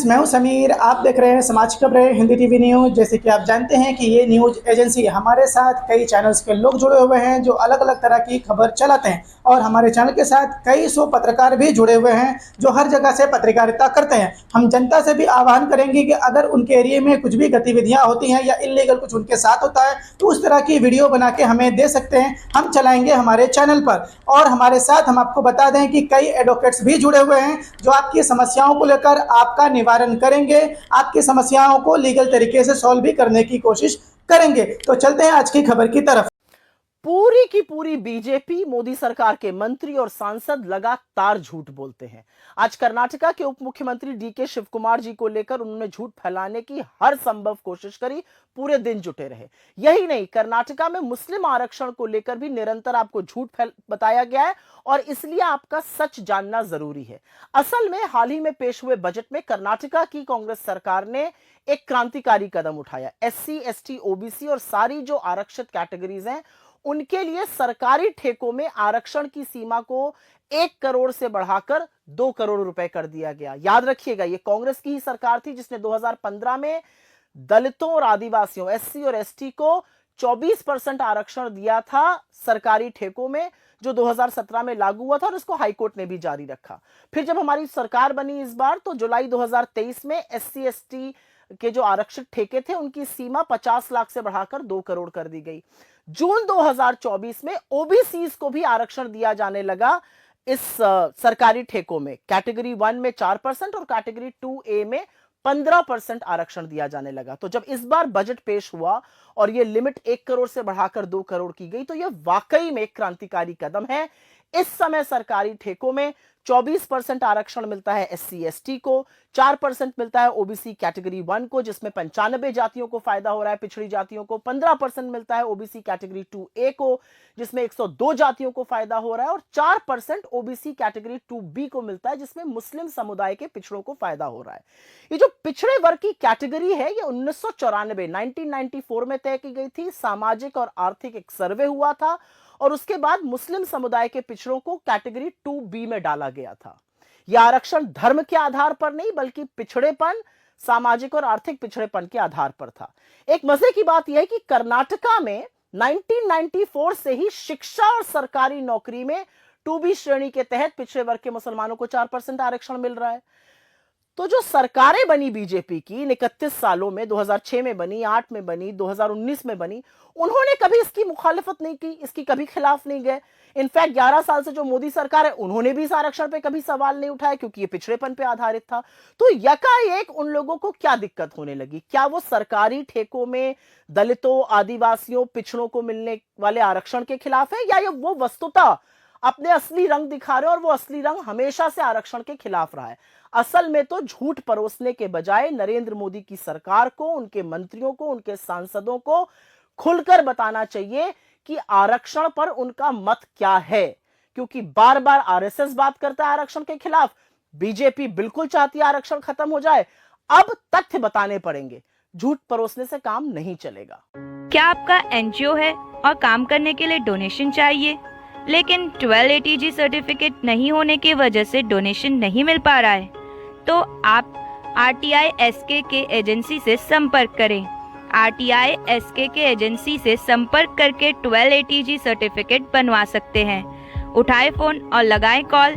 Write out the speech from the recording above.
मैं हूं समीर। आप देख रहे हैं समाज खबरें हिंदी टीवी न्यूज। जैसे कि आप जानते हैं कि ये न्यूज एजेंसी हमारे साथ कई चैनल्स के लोग जुड़े हुए हैं जो अलग अलग तरह की खबर चलाते हैं, और हमारे चैनल के साथ कई सौ पत्रकार भी जुड़े हुए हैं जो हर जगह से पत्रकारिता करते हैं। हम जनता से भी आह्वान करेंगे कि अगर उनके एरिया में कुछ भी गतिविधियां होती हैं या इलीगल कुछ उनके साथ होता है तो उस तरह की वीडियो बना के हमें दे सकते हैं, हम चलाएंगे हमारे चैनल पर। और हमारे साथ हम आपको बता दें कि कई एडवोकेट्स भी जुड़े हुए हैं जो आपकी समस्याओं को लेकर आपका निवारण करेंगे, आपकी समस्याओं को लीगल तरीके से सॉल्व भी करने की कोशिश करेंगे। तो चलते हैं आज की खबर की तरफ। पूरी की पूरी बीजेपी, मोदी सरकार के मंत्री और सांसद लगातार झूठ बोलते हैं। आज कर्नाटका के उप मुख्यमंत्री डीके शिव कुमार जी को लेकर उन्होंने झूठ फैलाने की हर संभव कोशिश करी, पूरे दिन जुटे रहे। यही नहीं, कर्नाटका में मुस्लिम आरक्षण को लेकर भी निरंतर आपको झूठ बताया गया है और इसलिए आपका सच जानना जरूरी है। असल में हाल ही में पेश हुए बजट में कर्नाटका की कांग्रेस सरकार ने एक क्रांतिकारी कदम उठाया। एससी, एसटी, ओबीसी और सारी जो आरक्षित कैटेगरीज हैं उनके लिए सरकारी ठेकों में आरक्षण की सीमा को 1 करोड़ से बढ़ाकर 2 करोड़ रुपए कर दिया गया। याद रखिएगा, ये कांग्रेस की ही सरकार थी जिसने 2015 में दलितों और आदिवासियों, एससी और एसटी को 24% आरक्षण दिया था सरकारी ठेकों में, जो 2017 में लागू हुआ था और इसको हाईकोर्ट ने भी जारी रखा। फिर जब हमारी सरकार बनी इस बार, तो जुलाई 2023 में एससी एसटी के जो आरक्षित ठेके थे उनकी सीमा 50 लाख से बढ़ाकर 2 करोड़ कर दी गई। जून 2024 में ओबीसी को भी आरक्षण दिया जाने लगा इस सरकारी ठेकों में। कैटेगरी 1 में 4% और कैटेगरी 2A में 15% आरक्षण दिया जाने लगा। तो जब इस बार बजट पेश हुआ और यह लिमिट 1 करोड़ से बढ़ाकर 2 करोड़ की गई, तो यह वाकई में एक क्रांतिकारी कदम है। इस समय सरकारी ठेकों में 24% आरक्षण मिलता है एससी एसटी को, 4% मिलता है ओबीसी कैटेगरी 1 को जिसमें 95 जातियों को फायदा हो रहा है, पिछड़ी जातियों को 15% मिलता है ओबीसी कैटेगरी 2A को जिसमें 102 जातियों को फायदा हो रहा है, और 4% ओबीसी कैटेगरी 2B को मिलता है जिसमें मुस्लिम समुदाय के पिछड़ों को फायदा हो रहा है। ये जो पिछड़े वर्ग की कैटेगरी है ये 1994 में तय की गई थी। सामाजिक और आर्थिक एक सर्वे हुआ था और उसके बाद मुस्लिम समुदाय के पिछड़ों को कैटेगरी 2B में डाला गया था। यह आरक्षण धर्म के आधार पर नहीं बल्कि पिछड़ेपन, सामाजिक और आर्थिक पिछड़ेपन के आधार पर था। एक मजे की बात यह है कि कर्नाटका में 1994 से ही शिक्षा और सरकारी नौकरी में 2B श्रेणी के तहत पिछड़े वर्ग के मुसलमानों को 4% आरक्षण मिल रहा है। तो जो सरकारें बनी बीजेपी की 31 सालों में, 2006 में बनी, 8 में बनी, 2019 में बनी, उन्होंने कभी इसकी मुखालिफत नहीं की, इसकी कभी खिलाफ नहीं गए। इनफैक्ट 11 साल से जो मोदी सरकार है उन्होंने भी इस आरक्षण पे कभी सवाल नहीं उठाया क्योंकि ये पिछड़ेपन पे आधारित था। तो यकाएक उन लोगों को क्या दिक्कत होने लगी? क्या वो सरकारी ठेकों में दलितों, आदिवासियों, पिछड़ों को मिलने वाले आरक्षण के खिलाफ है, या ये वो वस्तुतः अपने असली रंग दिखा रहे और वो असली रंग हमेशा से आरक्षण के खिलाफ रहा है? असल में तो झूठ परोसने के बजाय नरेंद्र मोदी की सरकार को, उनके मंत्रियों को, उनके सांसदों को खुलकर बताना चाहिए कि आरक्षण पर उनका मत क्या है, क्योंकि बार बार आरएसएस बात करता है आरक्षण के खिलाफ, बीजेपी बिल्कुल चाहती है आरक्षण खत्म हो जाए। अब तथ्य बताने पड़ेंगे, झूठ परोसने से काम नहीं चलेगा। क्या आपका एनजीओ है और काम करने के लिए डोनेशन चाहिए, लेकिन 12 ATG सर्टिफिकेट नहीं होने की वजह से डोनेशन नहीं मिल पा रहा है? तो आप RTI SK एजेंसी से संपर्क करें। RTI SK एजेंसी से संपर्क करके 12 ATG सर्टिफिकेट बनवा सकते हैं। उठाए फोन और लगाएं कॉल